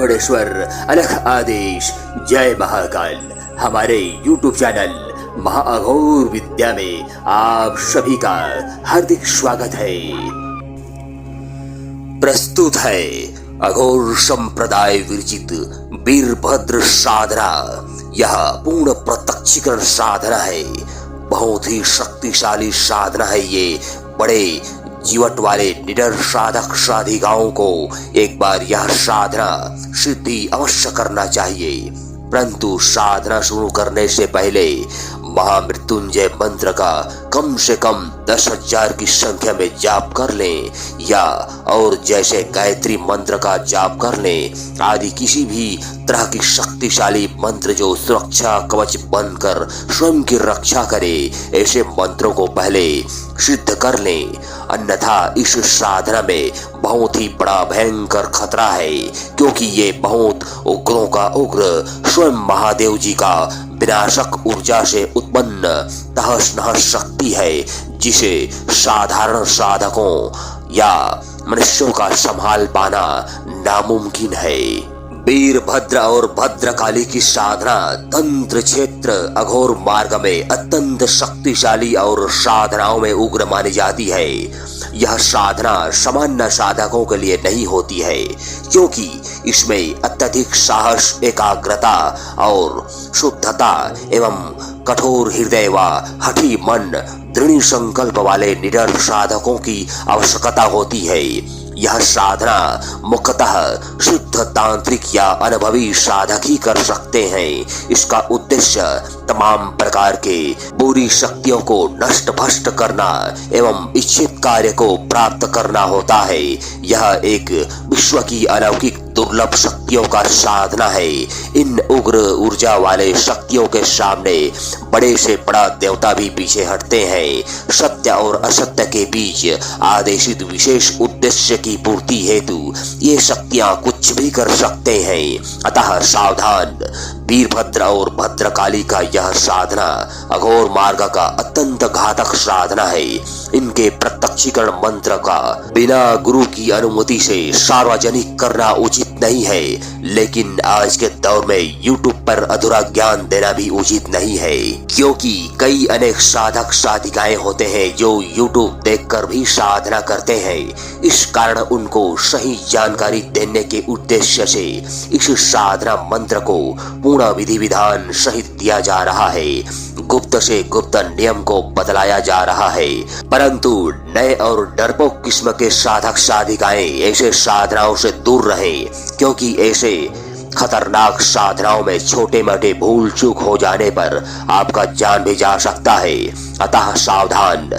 त्रिपुरेश्वर अलख आदेश जय महाकाल। हमारे YouTube चैनल महाअघोर विद्या में आप सभी का हार्दिक स्वागत है। प्रस्तुत है अघोर संप्रदाय विरचित वीरभद्र साधना। यह पूर्ण प्रत्यक्षीकरण साधना है, बहुत ही शक्तिशाली साधना है। ये बड़े जीवट वाले निडर साधक साधिकाओं को एक बार यह साधना सिद्धि अवश्य करना चाहिए। परंतु साधना शुरू करने से पहले महामृत्युंजय मंत्र का कम से कम 10,000 की संख्या में जाप कर लें, या और जैसे गायत्री मंत्र का जाप कर लें आदि किसी भी तरह की शक्तिशाली मंत्र जो सुरक्षा कवच बनकर स्वयं की रक्षा करे, ऐसे मंत्रों को पहले सिद्ध कर लें। अन्यथा इस साधना में बहुत ही बड़ा भयंकर खतरा है, क्योंकि ये बहुत उग्रों का उग्र स्वयं महादेव जी का विनाशक ऊर्जा से उत्पन्न तहस नहस शक्ति है, जिसे साधारण साधकों या मनुष्यों का संभाल पाना नामुमकिन है। वीरभद्र और भद्रकाली की साधना तंत्र क्षेत्र अघोर मार्ग में अत्यंत शक्तिशाली और साधनाओं में उग्र मानी जाती है। यह साधना सामान्य साधकों के लिए नहीं होती है, क्योंकि इसमें अत्यधिक साहस, एकाग्रता और शुद्धता एवं कठोर हृदय व हठी मन, दृढ़ संकल्प वाले निडर साधकों की आवश्यकता होती है। यह साधना मुख्यतः शुद्ध तांत्रिक या अनुभवी साधक ही कर सकते हैं। इसका उद्देश्य तमाम प्रकार के बुरी शक्तियों को नष्ट भ्रष्ट करना एवं इच्छित कार्य को प्राप्त करना होता है। यह एक विश्व की अलौकिक दुर्लभ शक्तियों का साधना है। इन उग्र ऊर्जा वाले शक्तियों के सामने बड़े से बड़ा देवता भी पीछे हटते हैं। सत्य और असत्य के बीच आदेशित विशेष उद्देश्य की पूर्ति हेतु ये शक्तियां कुछ भी कर सकते हैं। अतः सावधान। वीरभद्र और भद्रकाली का यह साधना अघोर मार्ग का अत्यंत घातक साधना है। इनके प्रत्यक्षीकरण मंत्र का बिना गुरु की अनुमति से सार्वजनिक करना उचित नहीं है, लेकिन आज के दौर में YouTube पर अधूरा ज्ञान देना भी उचित नहीं है, क्योंकि कई अनेक साधक साधिकाएं होते हैं जो YouTube देखकर भी साधना करते हैं। इस कारण उनको सही जानकारी देने के उद्देश्य से इस साधना मंत्र को पूर्ण विधि विधान सहित दिया जा रहा है। गुप्त से गुप्त नियम को बदलाया जा रहा है, परंतु नए और डरपोक किस्म के साधक साधिकाएं ऐसे साधनाओं से दूर रहे, क्योंकि ऐसे खतरनाक साधनाओं में छोटे मोटे भूल चूक हो जाने पर आपका जान भी जा सकता है। अतः सावधान।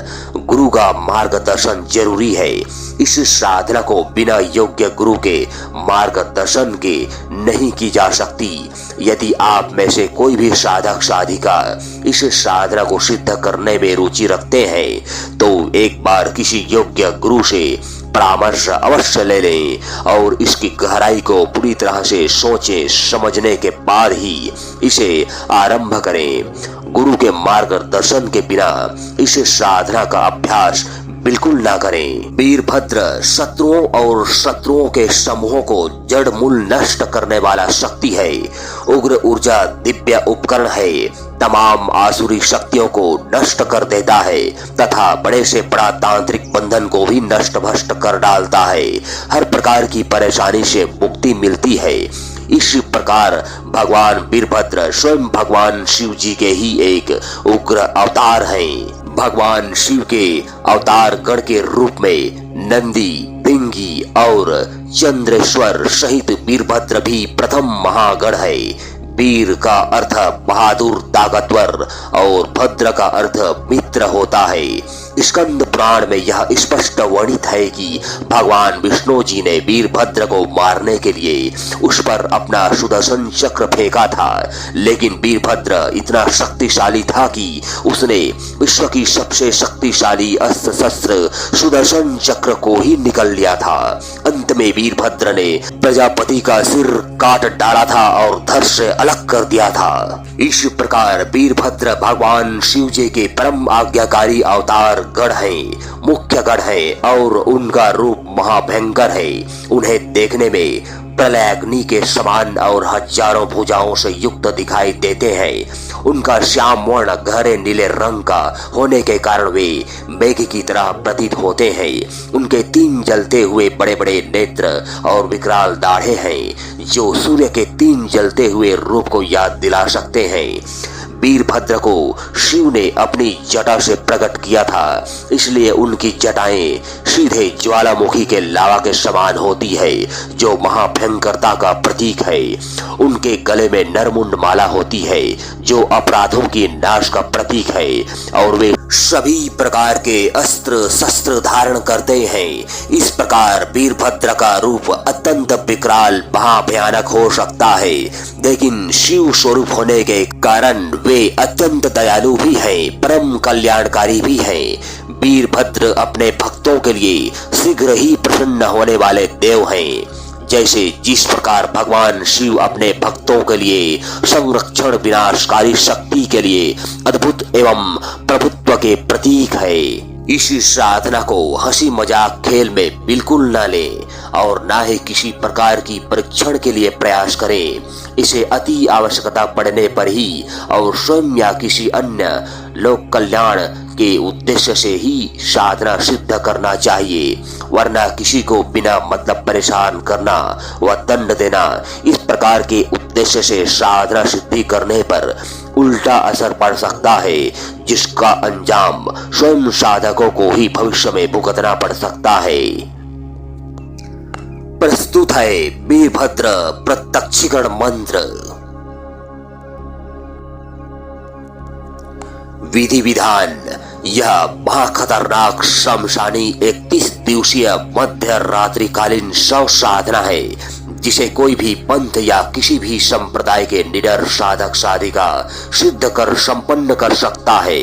गुरु का मार्गदर्शन जरूरी है। इस साधना को बिना योग्य गुरु के मार्गदर्शन के नहीं की जा सकती। यदि आप में से कोई भी साधक साधिका इस साधना को सिद्ध करने में रुचि रखते हैं, तो एक बार किसी योग्य गुरु से परामर्श अवश्य ले लें और इसकी गहराई को पूरी तरह से सोचे समझने के बाद ही इसे आरंभ करें। गुरु के मार्गदर्शन के बिना इस साधना का अभ्यास बिल्कुल ना करें। वीरभद्र शत्रुओं और शत्रुओं के समूहों को जड़ मूल नष्ट करने वाला शक्ति है। उग्र ऊर्जा दिव्य उपकरण है, तमाम आसुरी शक्तियों को नष्ट कर देता है तथा बड़े से बड़ा तांत्रिक बंधन को भी नष्ट भ्रष्ट कर डालता है। हर प्रकार की परेशानी से मुक्ति मिलती है। इस प्रकार भगवान वीरभद्र स्वयं भगवान शिव जी के ही एक उग्र अवतार हैं। भगवान शिव के अवतार गण के रूप में नंदी, पिंगी और चंद्रेश्वर सहित वीरभद्र भी प्रथम महागण है। वीर का अर्थ बहादुर, ताकतवर और भद्र का अर्थ मित्र होता है। स्कंद पुराण में यह स्पष्ट वर्णित है कि भगवान विष्णु जी ने वीरभद्र को मारने के लिए उस पर अपना सुदर्शन चक्र फेंका था, लेकिन वीरभद्र इतना शक्तिशाली था कि उसने विश्व की सबसे शक्तिशाली अस्त्र शस्त्र सुदर्शन चक्र को ही निकल लिया था। अंत में वीरभद्र ने प्रजापति का सिर काट डाला था और धड़ से अलग कर दिया था। इस प्रकार वीरभद्र भगवान शिव जी के परम आज्ञाकारी अवतार गढ़ है, मुख्य गढ़ है और उनका रूप महाभयंकर है। उन्हें देखने में प्रलयाग्नि के समान और हजारों भुजाओं से युक्त दिखाई देते हैं। उनका श्याम वर्ण गहरे नीले रंग का होने के कारण वे मेघ की तरह प्रतीत होते हैं। उनके 3 जलते हुए बड़े बड़े नेत्र और विकराल दाढ़े हैं जो सूर्य के 3 जलते हुए रूप को याद दिला सकते हैं। वीरभद्र को शिव ने अपनी जटा से प्रकट किया था, इसलिए उनकी जटाएं सीधे ज्वालामुखी के लावा के समान होती है जो महाभयंकरता का प्रतीक है। उनके गले में नरमुंड माला होती है जो अपराधों की नाश का प्रतीक है और वे सभी प्रकार के अस्त्र शस्त्र धारण करते हैं। इस प्रकार वीरभद्र का रूप अत्यंत विकराल महाभयानक हो सकता है, लेकिन शिव स्वरूप होने के कारण वे अत्यंत दयालु भी हैं, परम कल्याणकारी भी हैं। वीरभद्र अपने भक्तों के लिए शीघ्र ही प्रसन्न होने वाले देव हैं। जैसे जिस प्रकार भगवान शिव अपने भक्तों के लिए संरक्षण विनाशकारी शक्ति के लिए अद्भुत एवं प्रभुत्व के प्रतीक है। इस साधना को हंसी मजाक खेल में बिल्कुल न लें और ना ही किसी प्रकार की परीक्षण के लिए प्रयास करें। इसे अति आवश्यकता पड़ने पर ही और स्वयं या किसी अन्य लोक कल्याण के उद्देश्य से ही साधना सिद्ध करना चाहिए, वरना किसी को बिना मतलब परेशान करना व दंड देना इस प्रकार के उद्देश्य से साधना सिद्धि करने पर उल्टा असर पड़ सकता है, जिसका अंजाम स्वयं साधकों को ही भविष्य में भुगतना पड़ सकता है। प्रस्तुत है वीरभद्र प्रत्यक्षीकरण मंत्र। विधि विधान। यह महाखतरनाक शमशानी 31 दिवसीय मध्य रात्रिकालीन शव साधना है, जिसे कोई भी पंथ या किसी भी संप्रदाय के निडर साधक साधिका सिद्ध कर संपन्न कर सकता है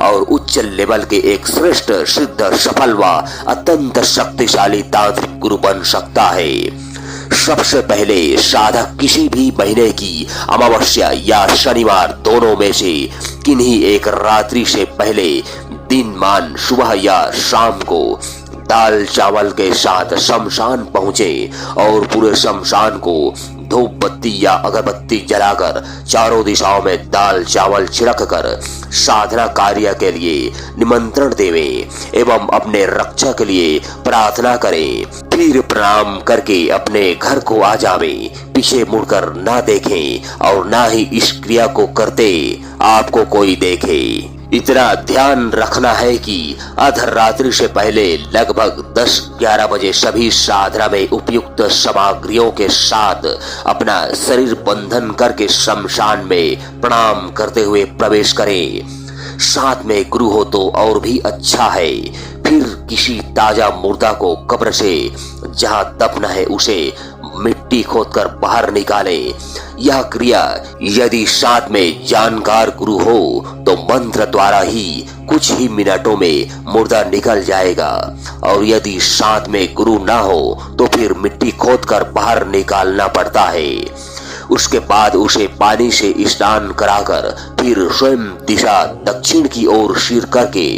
और उच्च लेवल के एक श्रेष्ठ सिद्ध सफल व अत्यंत शक्तिशाली तांत्रिक गुरु बन सकता है। सबसे पहले साधक किसी भी महीने की अमावस्या या शनिवार दोनों में से किन्हीं एक रात्रि से पहले दिन मान सुबह या शाम को दाल चावल के साथ शमशान पहुंचे और पूरे शमशान को धूप बत्ती या अगरबत्ती जलाकर चारों दिशाओं में दाल चावल छिड़क कर साधना कार्य के लिए निमंत्रण देवें एवं अपने रक्षा के लिए प्रार्थना करें। फिर प्रणाम करके अपने घर को आ जावें, पीछे मुड़कर ना देखें और ना ही इस क्रिया को करते आपको कोई देखे। इतना ध्यान रखना है कि अर्धरात्रि से पहले लगभग 10-11 बजे सभी साधना में उपयुक्त सामग्रियों के साथ अपना शरीर बंधन करके शमशान में प्रणाम करते हुए प्रवेश करें। साथ में गुरु हो तो और भी अच्छा है। फिर किसी ताजा मुर्दा को कब्र से जहां दफन है उसे मिट्टी खोदकर बाहर निकाले। यह क्रिया यदि साथ में जानकार गुरु हो तो मंत्र द्वारा ही कुछ ही मिनटों में मुर्दा निकल जाएगा और यदि साथ में गुरु ना हो तो फिर मिट्टी खोदकर बाहर निकालना पड़ता है। उसके बाद उसे पानी से स्नान कराकर फिर स्वयं दिशा दक्षिण की ओर सिर करके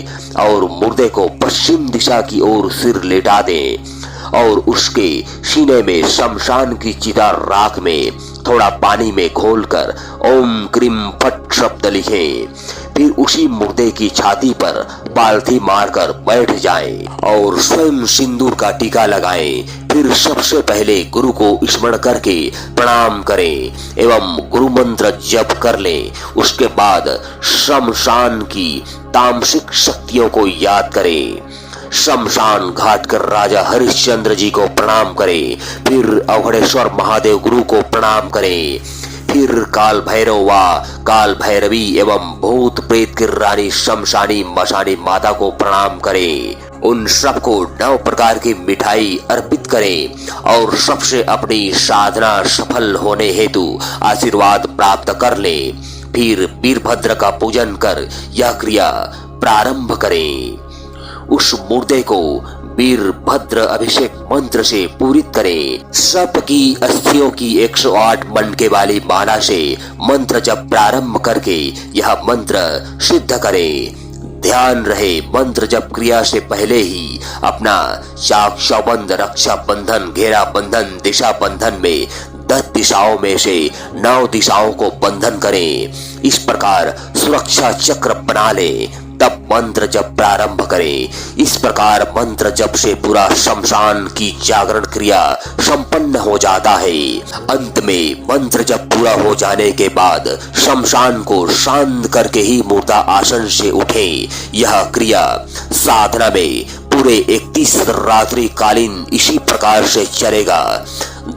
और मुर्दे को पश्चिम दिशा की ओर सिर लेटा दें और उसके सीने में शमशान की चिता राख में थोड़ा पानी में घोलकर ओम क्रीम फट शब्द लिखें। फिर उसी मुर्दे की छाती पर पालथी मारकर बैठ जाएं और स्वयं सिंदूर का टीका लगाएं। फिर सबसे पहले गुरु को स्मरण करके प्रणाम करें एवं गुरु मंत्र जप कर लें। उसके बाद शमशान की तामसिक शक्तियों को याद करें। शमशान घाट कर राजा हरिश्चंद्र जी को प्रणाम करें। फिर अवघड़ेश्वर महादेव गुरु को प्रणाम करें। फिर काल भैरव व काल भैरवी एवं भूत प्रेत की रानी शमशानी मशानी माता को प्रणाम करें। उन सबको 9 प्रकार की मिठाई अर्पित करें और सबसे अपनी साधना सफल होने हेतु आशीर्वाद प्राप्त कर लें। फिर वीरभद्र का पूजन कर यह क्रिया प्रारंभ करें। उस मुर्दे को वीरभद्र अभिषेक मंत्र से पूरित करें। सर्प की अस्थियों की 108 मनके वाली माला से मंत्र जप प्रारंभ करके यह मंत्र सिद्ध करें। ध्यान रहे, मंत्र जप क्रिया से पहले ही अपना चाक चौबंद, रक्षा बंधन, घेरा बंधन, दिशा बंधन में 10 दिशाओं में से 9 दिशाओं को बंधन करें। इस प्रकार सुरक्षा चक्र बना लें, तब मंत्र जप प्रारंभ करें। इस प्रकार मंत्र जप से पूरा शमशान की जागरण क्रिया संपन्न हो जाता है। अंत में मंत्र जप पूरा हो जाने के बाद शमशान को शांत करके ही मुर्दा आसन से उठे। यह क्रिया साधना में पूरे 31 रात्रि कालीन इसी प्रकार से चलेगा।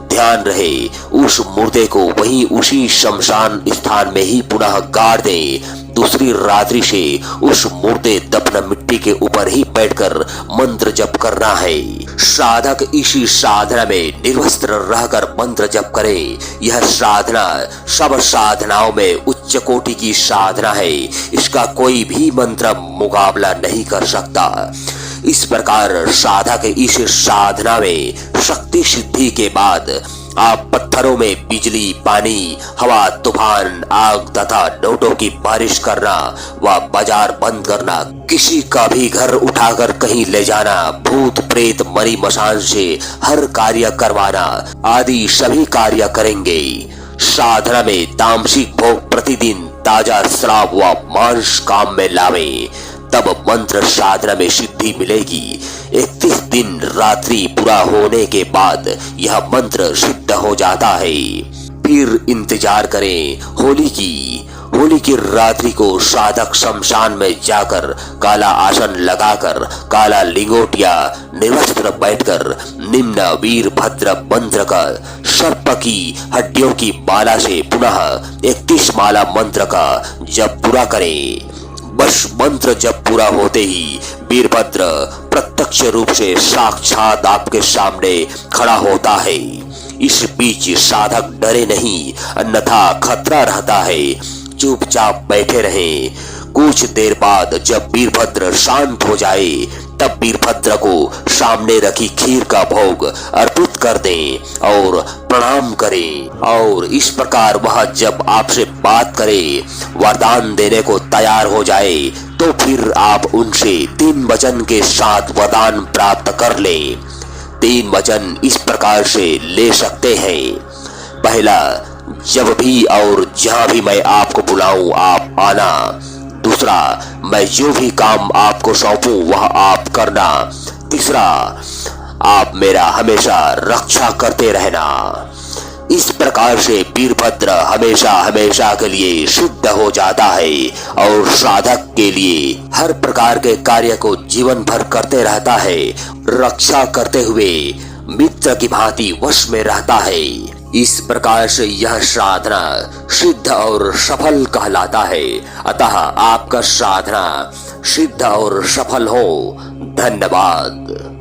ध्यान रहे, उस मुर्दे को वहीं उसी शमशान स्थान में ही पुनः गाड़ दें। दूसरी रात्रि से उस मुर्दे दफन मिट्टी के ऊपर ही बैठकर मंत्र जप करना है। साधक इसी साधना में निर्वस्त्र रहकर मंत्र जप करे। यह साधना सब साधनाओं में उच्च कोटि की साधना है। इसका कोई भी मंत्र मुकाबला नहीं कर सकता। इस प्रकार साधक इस साधना में शक्ति सिद्धि के बाद आप पत्थरों में बिजली, पानी, हवा, तूफान, आग तथा नोटों की बारिश करना व बाजार बंद करना, किसी का भी घर उठाकर कहीं ले जाना, भूत प्रेत मरी मसान से हर कार्य करवाना आदि सभी कार्य करेंगे। साधना में तामसिक भोग प्रतिदिन ताजा श्राव व मांस काम में लावे, तब मंत्र साधना में सिद्धि मिलेगी। 31 दिन रात्रि पूरा होने के बाद यह मंत्र सिद्ध हो जाता है। फिर इंतजार करें होली की रात्रि को साधक शमशान में जाकर काला आसन लगाकर, काला लिंगोटिया निर्वस्त्र बैठकर निम्न वीरभद्र मंत्र का सर्प की हड्डियों की माला से पुनः 31 माला मंत्र का जप पूरा करें। बस मंत्र जब पूरा होते ही वीरभद्र प्रत्यक्ष रूप से साक्षात आपके सामने खड़ा होता है। इस बीच साधक डरे नहीं, अन्यथा खतरा रहता है। चुपचाप बैठे रहें। कुछ देर बाद जब वीरभद्र शांत हो जाए, तब वीरभद्र को सामने रखी खीर का भोग अर्पित कर दें और प्रणाम करें। और इस प्रकार वह जब आपसे बात करे, वरदान देने को तैयार हो जाए, तो फिर आप उनसे 3 वचन के साथ वरदान प्राप्त कर लें। 3 वचन इस प्रकार से ले सकते हैं। पहला, जब भी और जहां भी मैं आपको बुलाऊं आप आना। दूसरा, मैं जो भी काम आपको सौंपूं वह आप करना। तीसरा, आप मेरा हमेशा रक्षा करते रहना। इस प्रकार से वीरभद्र हमेशा हमेशा के लिए सिद्ध हो जाता है और साधक के लिए हर प्रकार के कार्य को जीवन भर करते रहता है, रक्षा करते हुए मित्र की भांति वश में रहता है। इस प्रकार से यह साधना सिद्ध और सफल कहलाता है। अतः आपका साधना सिद्ध और सफल हो। धन्यवाद।